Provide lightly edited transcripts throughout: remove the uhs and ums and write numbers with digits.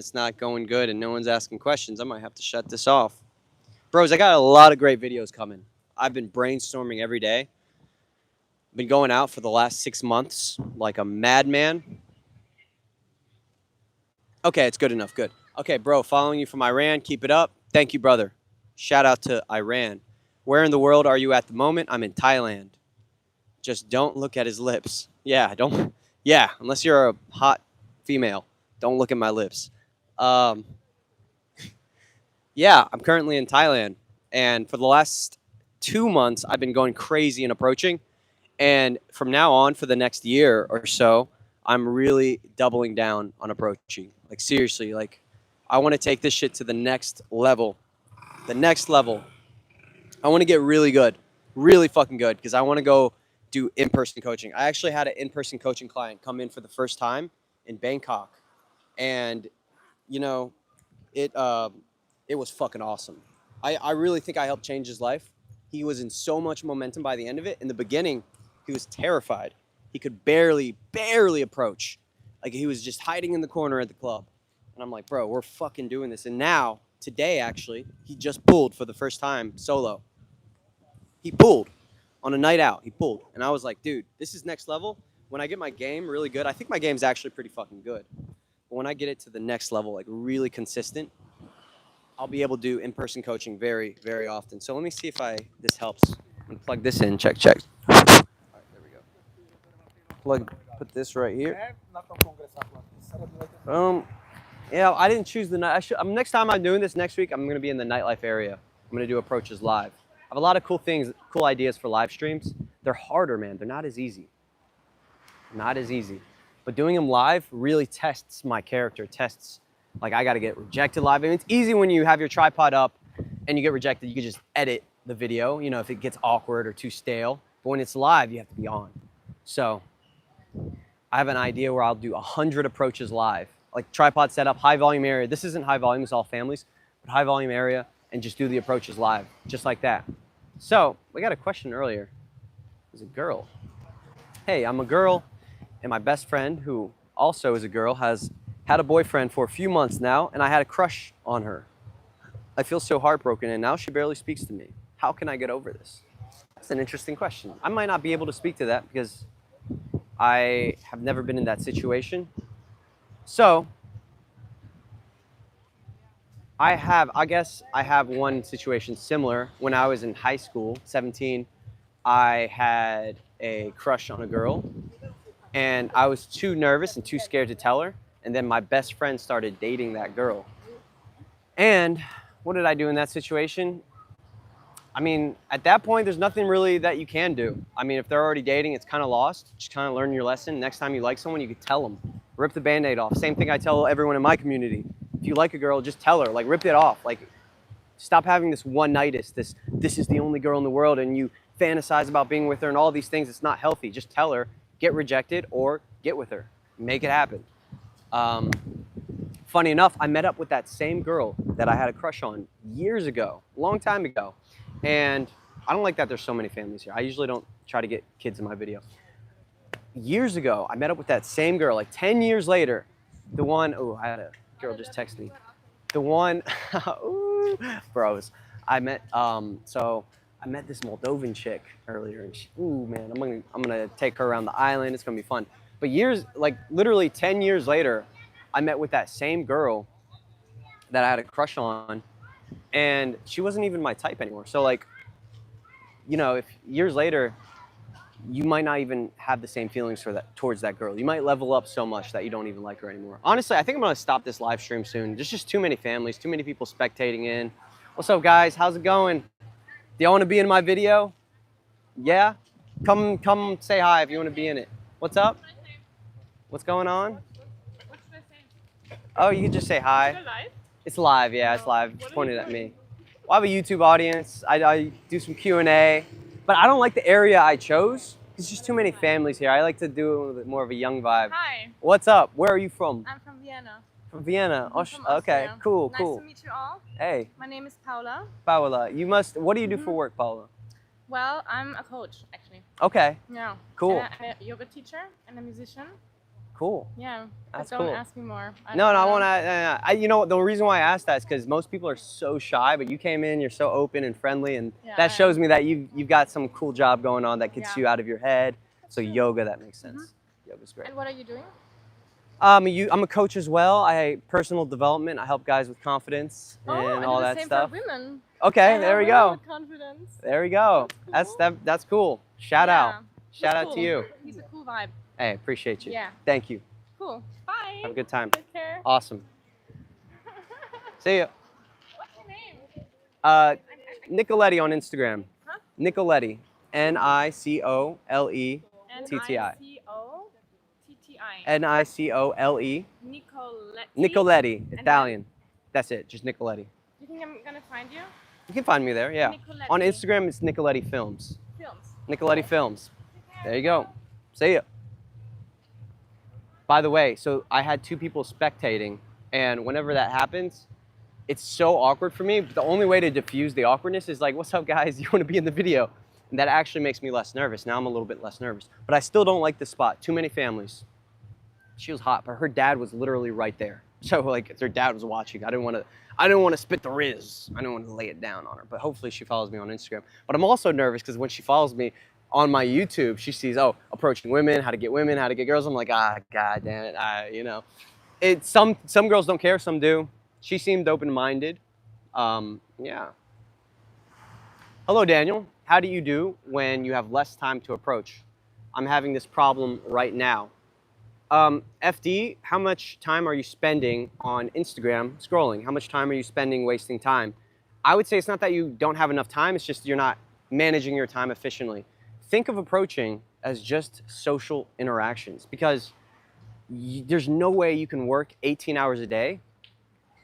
it's not going good and no one's asking questions, I might have to shut this off. Bros, I got a lot of great videos coming. I've been brainstorming every day. Been going out for the last 6 months like a madman. Okay, it's good enough. Good. Okay, bro, following you from Iran. Keep it up. Thank you, brother. Shout out to Iran. Where in the world are you at the moment? I'm in Thailand. Just don't look at his lips. Yeah, don't. Yeah, unless you're a hot female, don't look at my lips. Um, yeah, I'm currently in Thailand, and for the last 2 months, I've been going crazy and approaching. And from now on, for the next year or so, I'm really doubling down on approaching. Like seriously, like I want to take this shit to the next level. The next level. I want to get really good, really fucking good, because I want to go do in-person coaching. I actually had an in-person coaching client come in for the first time in Bangkok, and you know, it it was fucking awesome. I really think I helped change his life. He was in so much momentum by the end of it. In the beginning, he was terrified. He could barely approach. Like he was just hiding in the corner at the club. And I'm like, bro, we're fucking doing this. And now, today actually, he just pulled for the first time solo. He pulled on a night out. He pulled. And I was like, dude, this is next level. When I get my game really good, I think my game's actually pretty fucking good. But when I get it to the next level, like really consistent, I'll be able to do in-person coaching very often. So let me see if this helps. I'm gonna plug this in. Check. All right, there we go. Put this right here. Yeah, I didn't choose the night. Next time I'm doing this next week, I'm gonna be in the nightlife area. I'm gonna do approaches live. I have a lot of cool ideas for live streams. They're harder, man. They're not as easy. Not as easy. But doing them live really tests my character, like I gotta get rejected live. I mean, it's easy when you have your tripod up and you get rejected, you can just edit the video, you know, if it gets awkward or too stale. But when it's live, you have to be on. So I have an idea where I'll do 100 approaches live, like tripod setup, high volume area. This isn't high volume, it's all families, but high volume area, and just do the approaches live, just like that. So we got a question earlier. It's a girl. Hey, I'm a girl, and my best friend, who also is a girl, has had a boyfriend for a few months now, and I had a crush on her. I feel so heartbroken, and now she barely speaks to me. How can I get over this? That's an interesting question. I might not be able to speak to that because I have never been in that situation. So I guess I have one situation similar. When I was in high school, 17, I had a crush on a girl, and I was too nervous and too scared to tell her. And then my best friend started dating that girl. And what did I do in that situation? I mean, at that point, there's nothing really that you can do. I mean, if they're already dating, it's kind of lost. Just kind of learn your lesson. Next time you like someone, you could tell them. Rip the Band-Aid off. Same thing I tell everyone in my community. If you like a girl, just tell her. Like, rip it off. Like, stop having this one-nightish, this is the only girl in the world, and you fantasize about being with her and all these things. It's not healthy. Just tell her, get rejected, or get with her. Make it happen. Funny enough, I met up with that same girl that I had a crush on years ago, a long time ago. And I don't like that there's so many families here. I usually don't try to get kids in my video. Years ago, I met up with that same girl, like 10 years later. The one, I had a girl just text me. The one, ooh, bros. I met this Moldovan chick earlier, and ooh, man, I'm gonna take her around the island. It's gonna be fun. But literally 10 years later, I met with that same girl that I had a crush on, and she wasn't even my type anymore. So like, you know, if years later, you might not even have the same feelings towards that girl. You might level up so much that you don't even like her anymore. Honestly, I think I'm gonna stop this live stream soon. There's just too many families, too many people spectating in. What's up, guys? How's it going? Do y'all want to be in my video? Yeah? Come say hi if you want to be in it. What's up? What's going on? What should I say? Oh, you can just say hi. Is it live? It's live, yeah, it's live. Just pointed at me. Well, I have a YouTube audience. I do some Q&A, but I don't like the area I chose. There's just too many families here. I like to do a little bit more of a young vibe. Hi. What's up? Where are you from? I'm from Vienna. From Vienna. I'm from okay, Austria. cool. Nice to meet you all. Hey. My name is Paula. Paola, what do you do for work, Paola? Well, I'm a coach, actually. Okay. Yeah. Cool. And I'm a yoga teacher and a musician. Cool. Yeah. That's But don't cool. ask me more. No, I don't want know. to. You know, the reason why I asked that is because most people are so shy, but you came in, you're so open and friendly, and Yeah, that I shows am. me that you've got some cool job going on that gets Yeah. you out of your head. So true. yoga, that makes sense. Yoga's great. And what are you doing? I'm a coach as well. Personal development. I help guys with confidence Oh, I and do all the that same stuff. for women. Okay, I there help we women go. with confidence. There we go. That's cool. That's cool. Shout out. He's Shout out cool. to you. He's a cool vibe. Hey, appreciate you. Yeah. Thank you. Cool. Bye. Have a good time. Take care. Awesome. See ya. What's your name? Nicoletti on Instagram. Huh? Nicoletti. Nicoletti. Nicole-T-T-I. Nicoletti. Nicoletti. Nicoletti. And Italian. That's it. Just Nicoletti. You think I'm gonna find you? You can find me there, yeah. Nicoletti. On Instagram, it's Nicoletti Films. Films. Nicoletti Films. There you go. See ya. By the way, so I had 2 people spectating, and whenever that happens, it's so awkward for me. But the only way to diffuse the awkwardness is like, what's up, guys? You want to be in the video? And that actually makes me less nervous. Now I'm a little bit less nervous. But I still don't like this spot. Too many families. She was hot, but her dad was literally right there. So like, if their dad was watching, I didn't want to spit the riz. I didn't want to lay it down on her. But hopefully she follows me on Instagram. But I'm also nervous because when she follows me on my YouTube, she sees, oh, approaching women, how to get girls. I'm like, god damn it, you know. Some girls don't care, some do. She seemed open-minded. Yeah. Hello, Daniel. How do you do when you have less time to approach? I'm having this problem right now. FD, how much time are you spending on Instagram scrolling? How much time are you spending wasting time? I would say it's not that you don't have enough time, it's just you're not managing your time efficiently. Think of approaching as just social interactions because there's no way you can work 18 hours a day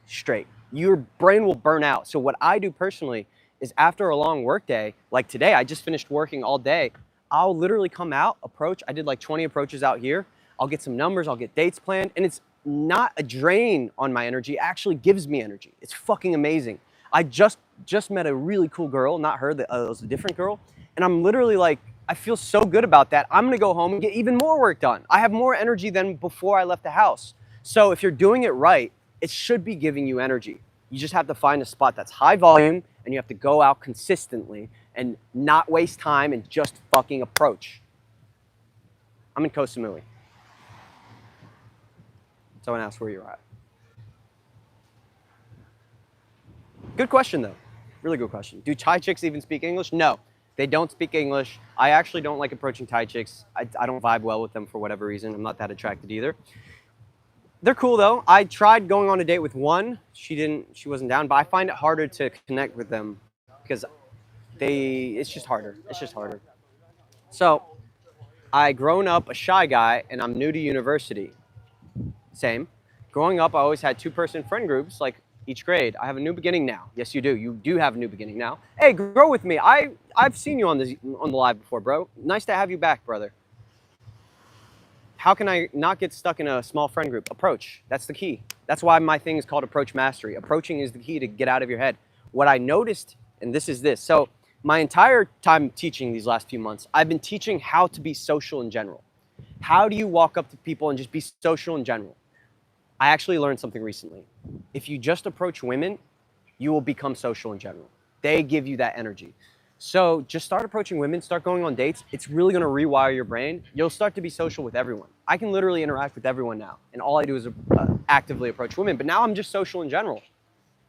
straight. Your brain will burn out. So what I do personally is after a long work day, like today, I just finished working all day. I'll literally come out, approach. I did like 20 approaches out here. I'll get some numbers, I'll get dates planned, and it's not a drain on my energy. It actually gives me energy. It's fucking amazing. I just met a really cool girl, not her, it was a different girl, and I'm literally like, I feel so good about that. I'm gonna go home and get even more work done. I have more energy than before I left the house. So if you're doing it right, it should be giving you energy. You just have to find a spot that's high volume and you have to go out consistently and not waste time and just fucking approach. I'm in Koh Samui. Someone asked where you're at. Good question though. Really good question. Do Thai chicks even speak English? No, they don't speak English. I actually don't like approaching Thai chicks. I don't vibe well with them for whatever reason. I'm not that attracted either. They're cool though. I tried going on a date with one. She wasn't down, but I find it harder to connect with them because it's just harder. It's just harder. So I grown up a shy guy and I'm new to university. Same. Growing up, I always had 2-person friend groups, like each grade. I have a new beginning now. Yes, you do. You do have a new beginning now. Hey, grow with me. I've seen you on the live before, bro. Nice to have you back, brother. How can I not get stuck in a small friend group? Approach. That's the key. That's why my thing is called approach mastery. Approaching is the key to get out of your head. What I noticed, and this is this. So my entire time teaching these last few months, I've been teaching how to be social in general. How do you walk up to people and just be social in general? I actually learned something recently. If you just approach women, you will become social in general. They give you that energy. So just start approaching women, start going on dates. It's really gonna rewire your brain. You'll start to be social with everyone. I can literally interact with everyone now. And all I do is actively approach women. But now I'm just social in general.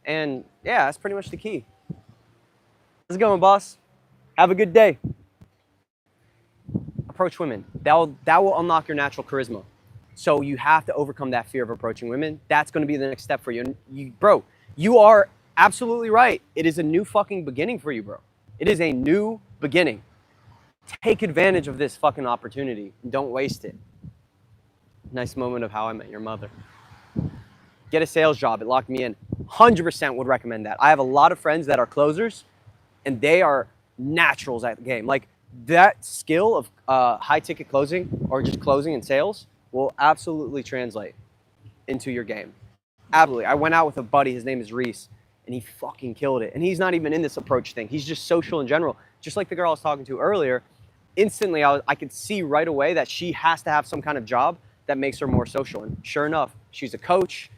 And yeah, that's pretty much the key. How's it going, boss? Have a good day. Approach women. That will unlock your natural charisma. So you have to overcome that fear of approaching women. That's gonna be the next step for you. And bro, you are absolutely right. It is a new fucking beginning for you, bro. It is a new beginning. Take advantage of this fucking opportunity and don't waste it. Nice moment of How I Met Your Mother. Get a sales job. It locked me in. 100% would recommend that. I have a lot of friends that are closers and they are naturals at the game. Like that skill of high ticket closing or just closing and sales will absolutely translate into your game. Absolutely. I went out with a buddy, his name is Reese, and he fucking killed it. And he's not even in this approach thing. He's just social in general. Just like the girl I was talking to earlier, instantly I could see right away that she has to have some kind of job that makes her more social. And sure enough, she's a coach.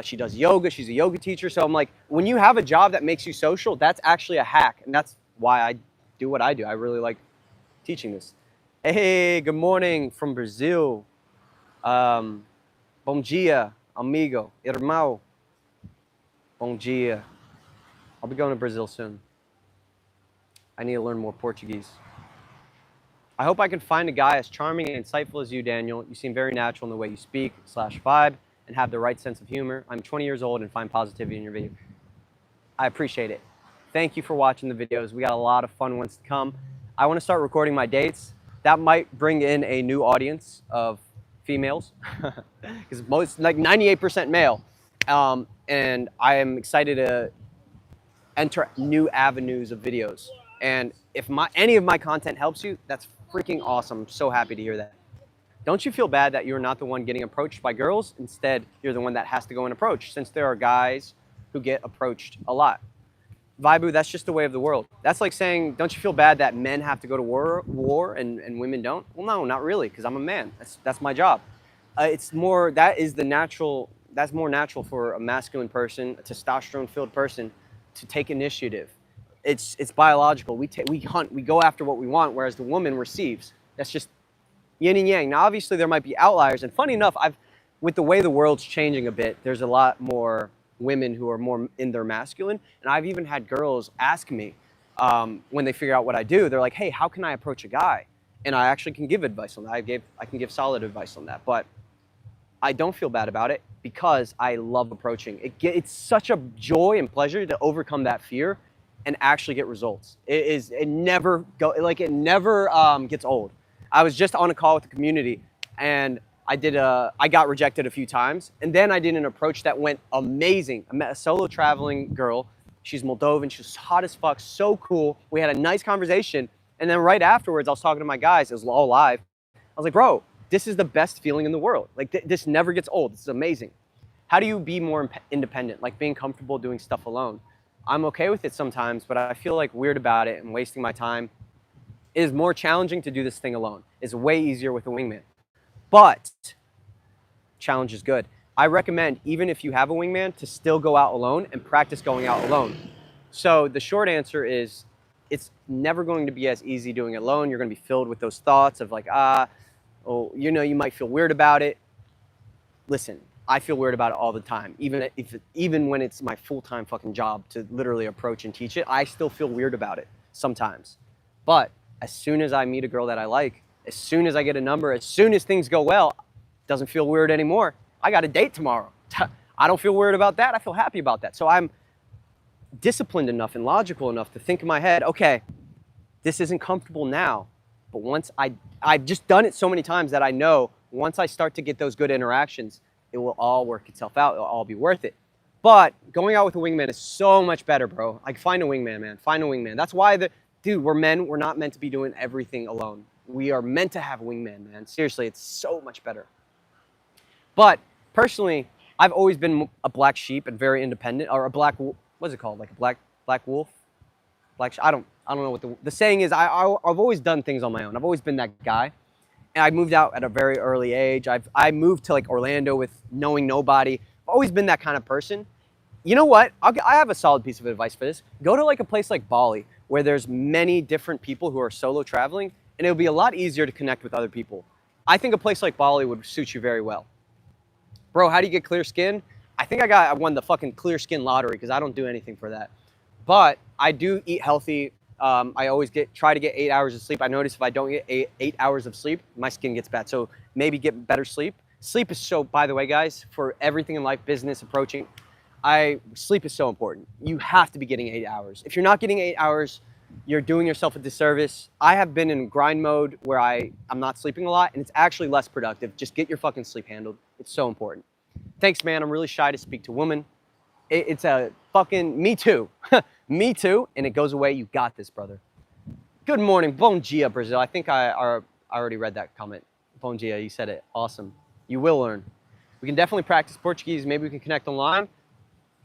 She does yoga. She's a yoga teacher. So I'm like, when you have a job that makes you social, that's actually a hack. And that's why I do what I do. I really like teaching this. Hey, good morning from Brazil. Bom dia, amigo, irmão. Bom dia. I'll be going to Brazil soon. I need to learn more Portuguese. I hope I can find a guy as charming and insightful as you, Daniel. You seem very natural in the way you speak / vibe and have the right sense of humor. I'm 20 years old and find positivity in your video. I appreciate it. Thank you for watching the videos. We got a lot of fun ones to come. I want to start recording my dates. That might bring in a new audience of females because most, like 98% male. And I am excited to enter new avenues of videos. And if any of my content helps you, that's freaking awesome. I'm so happy to hear that. Don't you feel bad that you're not the one getting approached by girls? Instead, you're the one that has to go and approach, since there are guys who get approached a lot. Vibu, that's just the way of the world. That's like saying, don't you feel bad that men have to go to war and women don't? Well, no, not really, because I'm a man. That's my job. It's more, that's more natural for a masculine person, a testosterone-filled person, to take initiative. It's biological. We hunt, we go after what we want, whereas the woman receives. That's just yin and yang. Now, obviously, there might be outliers, and funny enough, with the way the world's changing a bit, there's a lot more women who are more in their masculine, and I've even had girls ask me when they figure out what I do, they're like, hey, how can I approach a guy? And I actually can give advice on that. I can give solid advice on that, but I don't feel bad about it because I love approaching. It's such a joy and pleasure to overcome that fear and actually get results. It never gets old. I was just on a call with the community, and I got rejected a few times, and then I did an approach that went amazing. I met a solo traveling girl. She's Moldovan. She's hot as fuck, so cool. We had a nice conversation, and then right afterwards, I was talking to my guys. It was all live. I was like, bro, this is the best feeling in the world. Like, this never gets old. This is amazing. How do you be more independent? Like being comfortable doing stuff alone. I'm okay with it sometimes, but I feel like weird about it and wasting my time. It is more challenging to do this thing alone. It's way easier with a wingman. But challenge is good. I recommend, even if you have a wingman, to still go out alone and practice going out alone. So the short answer is, it's never going to be as easy doing it alone. You're going to be filled with those thoughts of like, you might feel weird about it. Listen, I feel weird about it all the time. Even when it's my full-time fucking job to literally approach and teach it, I still feel weird about it sometimes. But as soon as I meet a girl that I like, as soon as I get a number, as soon as things go well, it doesn't feel weird anymore. I got a date tomorrow. I don't feel weird about that. I feel happy about that. So I'm disciplined enough and logical enough to think in my head, okay, this isn't comfortable now, but once I've just done it so many times that I know once I start to get those good interactions, it will all work itself out. It'll all be worth it. But going out with a wingman is so much better, bro. Like, find a wingman, man. Find a wingman. That's why dude, we're men. We're not meant to be doing everything alone. We are meant to have a wingman, man. Seriously, it's so much better. But personally, I've always been a black sheep and very independent, or a black, what's it called? Like a black wolf? I don't know what the saying is. I've always done things on my own. I've always been that guy. And I moved out at a very early age. I moved to like Orlando with knowing nobody. I've always been that kind of person. You know what? I have a solid piece of advice for this. Go to like a place like Bali, where there's many different people who are solo traveling, and it'll be a lot easier to connect with other people. I think a place like Bali would suit you very well. Bro, how do you get clear skin? I think I won the fucking clear skin lottery because I don't do anything for that. But I do eat healthy. I always try to get 8 hours of sleep. I notice if I don't get eight hours of sleep, my skin gets bad. So maybe get better sleep. Sleep is so, by the way, guys, for everything in life, business, approaching, sleep is so important. You have to be getting 8 hours. If you're not getting 8 hours, you're doing yourself a disservice. I have been in grind mode where I'm not sleeping a lot, and it's actually less productive. Just get your fucking sleep handled. It's so important. Thanks, man. I'm really shy to speak to women. It's a fucking, me too. Me too, and it goes away. You got this, brother. Good morning. Bom dia, Brazil. I think I already read that comment. Bom dia, you said it. Awesome. You will learn. We can definitely practice Portuguese. Maybe we can connect online.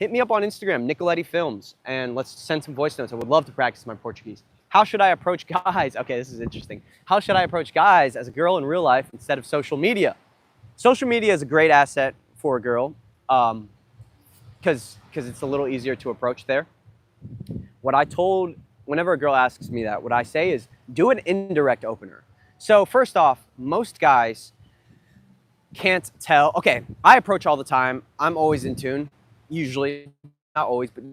Hit me up on Instagram, Nicoletti Films, and let's send some voice notes. I would love to practice my Portuguese. How should I approach guys? Okay, this is interesting. How should I approach guys as a girl in real life instead of social media? social media is a great asset for a girl because it's a little easier to approach there. Whenever a girl asks me that, what I say is do an indirect opener. So first off, most guys can't tell. Okay, I approach all the time. I'm always in tune. Usually, not always, but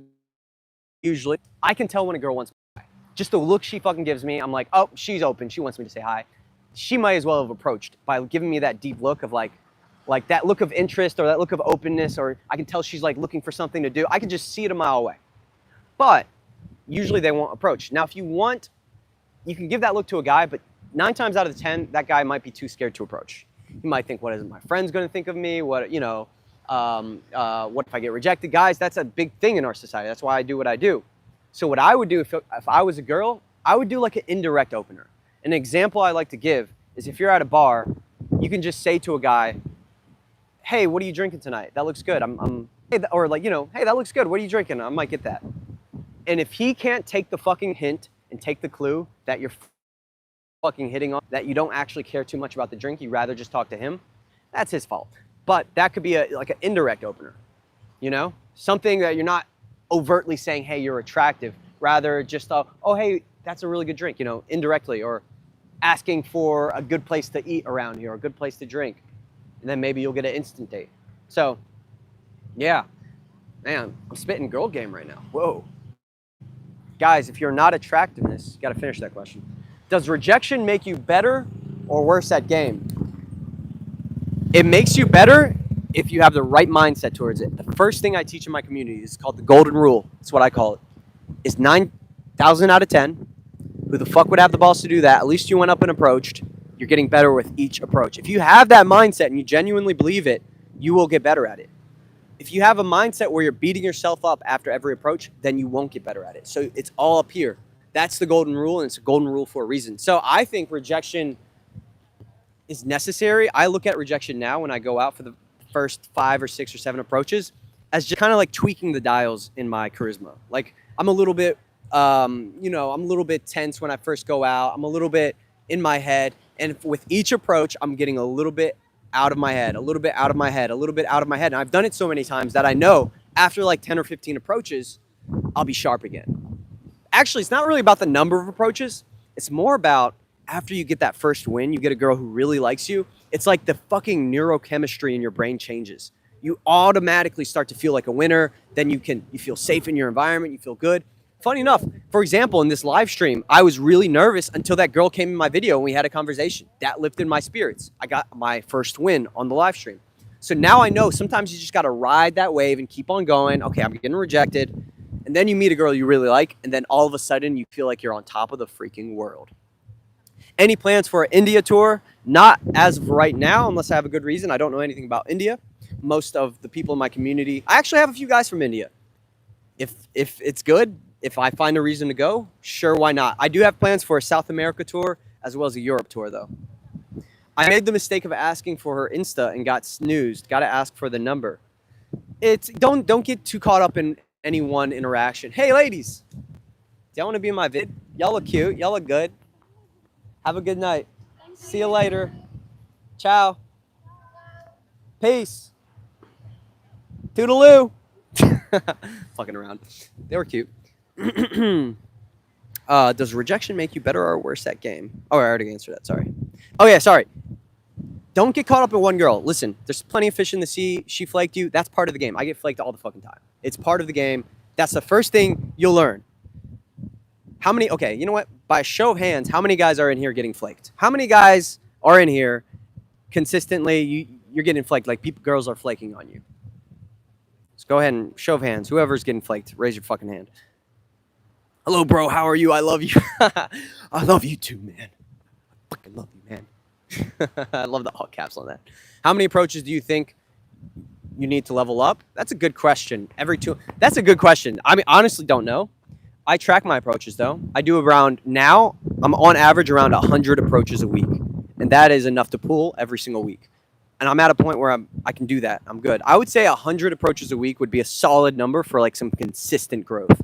usually. I can tell when a girl wants me. Just the look she fucking gives me, I'm like, oh, she's open. She wants me to say hi. She might as well have approached by giving me that deep look of like that look of interest or that look of openness, or I can tell she's like looking for something to do. I can just see it a mile away. But usually they won't approach. Now, if you want, you can give that look to a guy, but 9 times out of 10, that guy might be too scared to approach. He might think, what is my friend's going to think of me? What, what if I get rejected? Guys, that's a big thing in our society. That's why I do what I do. So what I would do if I was a girl, I would do like an indirect opener. An example I like to give is if you're at a bar, you can just say to a guy, hey, what are you drinking tonight? That looks good. Or like, hey, that looks good. What are you drinking? I might get that. And if he can't take the fucking hint and take the clue that you're fucking hitting on, that you don't actually care too much about the drink, you rather just talk to him, that's his fault. But that could be like an indirect opener, something that you're not overtly saying, hey, you're attractive, rather just, oh, hey, that's a really good drink, indirectly, or asking for a good place to eat around here, or a good place to drink. And then maybe you'll get an instant date. So, yeah, man, I'm spitting girl game right now. Whoa. Guys, if you're not attractiveness, you got to finish that question. Does rejection make you better or worse at game? It makes you better if you have the right mindset towards it. The first thing I teach in my community is called the golden rule. That's what I call it. Is 9,000 out of 10. Who the fuck would have the balls to do that? At least you went up and approached. You're getting better with each approach. If you have that mindset and you genuinely believe it, you will get better at it. If you have a mindset where you're beating yourself up after every approach, then you won't get better at it. So it's all up here. That's the golden rule, and it's a golden rule for a reason. So I think rejection is necessary. I look at rejection now when I go out for the first 5 or 6 or 7 approaches as just kind of like tweaking the dials in my charisma. Like I'm a little bit, I'm a little bit tense when I first go out. I'm a little bit in my head. And with each approach, I'm getting a little bit out of my head, a little bit out of my head, a little bit out of my head. And I've done it so many times that I know after like 10 or 15 approaches, I'll be sharp again. Actually, it's not really about the number of approaches. It's more about after you get that first win, you get a girl who really likes you. It's like the fucking neurochemistry in your brain changes. You automatically start to feel like a winner. Then you feel safe in your environment. You feel good. Funny enough, for example, in this live stream, I was really nervous until that girl came in my video and we had a conversation. That lifted my spirits. I got my first win on the live stream. So now I know sometimes you just got to ride that wave and keep on going. Okay, I'm getting rejected. And then you meet a girl you really like, and then all of a sudden you feel like you're on top of the freaking world. Any plans for an India tour? Not as of right now, unless I have a good reason. I don't know anything about India. Most of the people in my community, I actually have a few guys from India. If it's good, if I find a reason to go, sure, why not? I do have plans for a South America tour as well as a Europe tour, though. I made the mistake of asking for her Insta and got snoozed. Got to ask for the number. Don't get too caught up in any one interaction. Hey, ladies, do y'all want to be in my vid? Y'all look cute. Y'all look good. Have a good night. See you later. Ciao. Peace. Toodaloo. Fucking around. They were cute. Does rejection make you better or worse at game? Oh, I already answered that. Sorry. Oh, yeah, sorry. Don't get caught up in one girl. Listen, there's plenty of fish in the sea. She flaked you. That's part of the game. I get flaked all the fucking time. It's part of the game. That's the first thing you'll learn. Okay, you know what? By a show of hands, how many guys are in here getting flaked? How many guys are in here consistently, you're getting flaked, like girls are flaking on you? Let's go ahead and show of hands. Whoever's getting flaked, raise your fucking hand. Hello, bro. How are you? I love you. I love you too, man. I fucking love you, man. I love the all caps on that. How many approaches do you think you need to level up? That's a good question. That's a good question. I mean, honestly, don't know. I track my approaches, though. I do now, I'm on average around 100 approaches a week. And that is enough to pull every single week. And I'm at a point where I can do that. I'm good. I would say 100 approaches a week would be a solid number for like some consistent growth.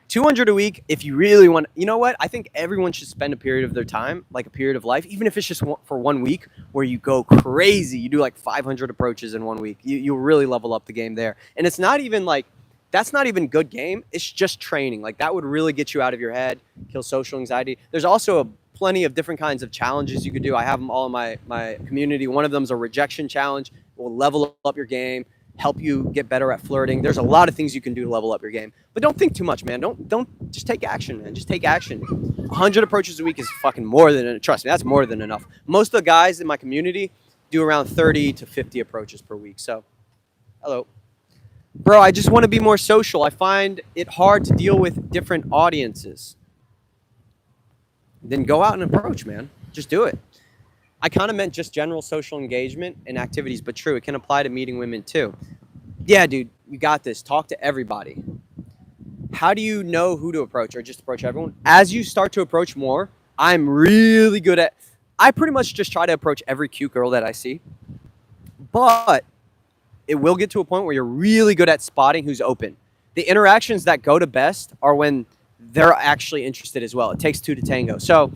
200 a week if you really want. You know what? I think everyone should spend a period of their time, like a period of life, even if it's just for 1 week, where you go crazy. You do like 500 approaches in 1 week. You really level up the game there. And it's not even like that's not even good game. It's just training. Like that would really get you out of your head, kill social anxiety. There's also plenty of different kinds of challenges you could do. I have them all in my community. One of them is a rejection challenge. It will level up your game, help you get better at flirting. There's a lot of things you can do to level up your game. But don't think too much, man. Don't just take action, man. Just take action. 100 approaches a week is fucking more than, trust me, that's more than enough. Most of the guys in my community do around 30 to 50 approaches per week. So, hello. Bro, I just want to be more social. I find it hard to deal with different audiences. Then go out and approach, man. Just do it. I kind of meant just general social engagement and activities, but true, it can apply to meeting women too. Yeah, dude, you got this. Talk to everybody. How do you know who to approach or just approach everyone? As you start to approach more, I'm really good at, I pretty much just try to approach every cute girl that I see. But it will get to a point where you're really good at spotting who's open. The interactions that go to best are when they're actually interested as well. It takes two to tango. So,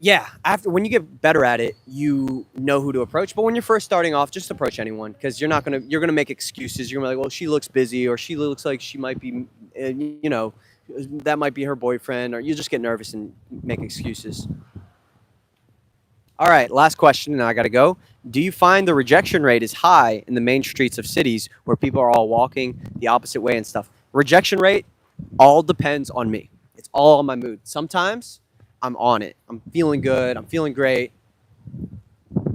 yeah, when you get better at it, you know who to approach. But when you're first starting off, just approach anyone because you're gonna make excuses. You're gonna be like, well, she looks busy, or she looks like she might be, that might be her boyfriend, or you just get nervous and make excuses. All right, last question, and I gotta go. Do you find the rejection rate is high in the main streets of cities where people are all walking the opposite way and stuff? Rejection rate all depends on me. It's all on my mood. Sometimes I'm on it. I'm feeling good. I'm feeling great.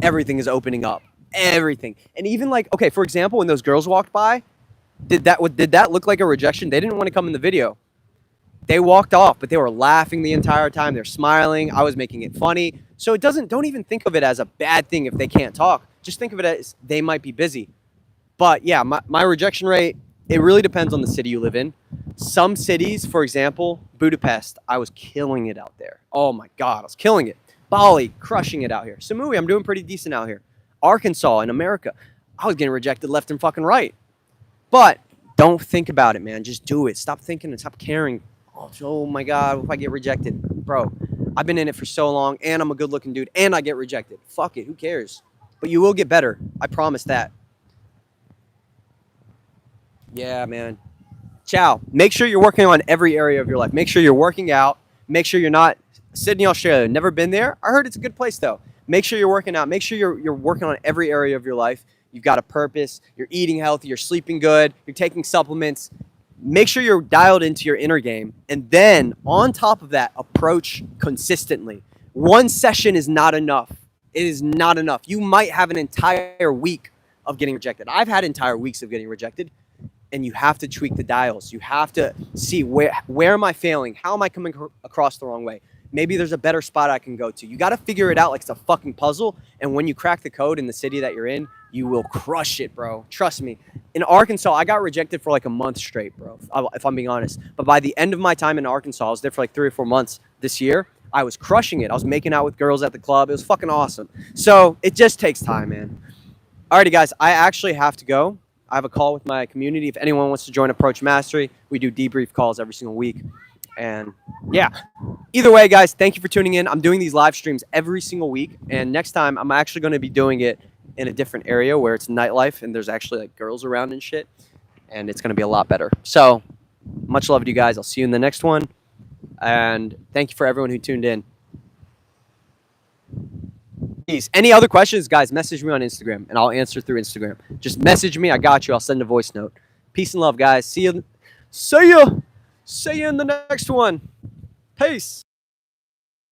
Everything is opening up. Everything. And even like, okay, for example, when those girls walked by, did that look like a rejection? They didn't want to come in the video. They walked off, but they were laughing the entire time. They're smiling. I was making it funny. So don't even think of it as a bad thing if they can't talk. Just think of it as they might be busy. But yeah, my rejection rate, it really depends on the city you live in. Some cities, for example, Budapest, I was killing it out there. Oh my God, I was killing it. Bali, crushing it out here. Samui, I'm doing pretty decent out here. Arkansas in America, I was getting rejected left and fucking right. But don't think about it, man. Just do it. Stop thinking and stop caring. Oh my God, what if I get rejected? Bro, I've been in it for so long, and I'm a good looking dude, and I get rejected. Fuck it, who cares? But you will get better. I promise that. Yeah, man. Ciao. Make sure you're working on every area of your life. Make sure you're working out. Make sure you're not Sydney, Australia. Never been there. I heard it's a good place though. Make sure you're working out. Make sure you're working on every area of your life. You've got a purpose. You're eating healthy. You're sleeping good. You're taking supplements. Make sure you're dialed into your inner game. And then on top of that, approach consistently. One session is not enough. It is not enough. You might have an entire week of getting rejected. I've had entire weeks of getting rejected. And you have to tweak the dials. You have to see where am I failing? How am I coming across the wrong way? Maybe there's a better spot I can go to. You got to figure it out like it's a fucking puzzle. And when you crack the code in the city that you're in, you will crush it, bro. Trust me. In Arkansas, I got rejected for like a month straight, bro, if I'm being honest. But by the end of my time in Arkansas, I was there for like 3 or 4 months this year. I was crushing it. I was making out with girls at the club. It was fucking awesome. So it just takes time, man. Alrighty, guys. I actually have to go. I have a call with my community. If anyone wants to join Approach Mastery, we do debrief calls every single week. And yeah, either way, guys, thank you for tuning in. I'm doing these live streams every single week. And next time, I'm actually going to be doing it in a different area where it's nightlife and there's actually like girls around and shit. And it's going to be a lot better. So much love to you guys. I'll see you in the next one. And thank you for everyone who tuned in. Any other questions, guys, message me on Instagram, and I'll answer through Instagram. Just message me. I got you. I'll send a voice note. Peace and love, guys. See you in the next one. Peace.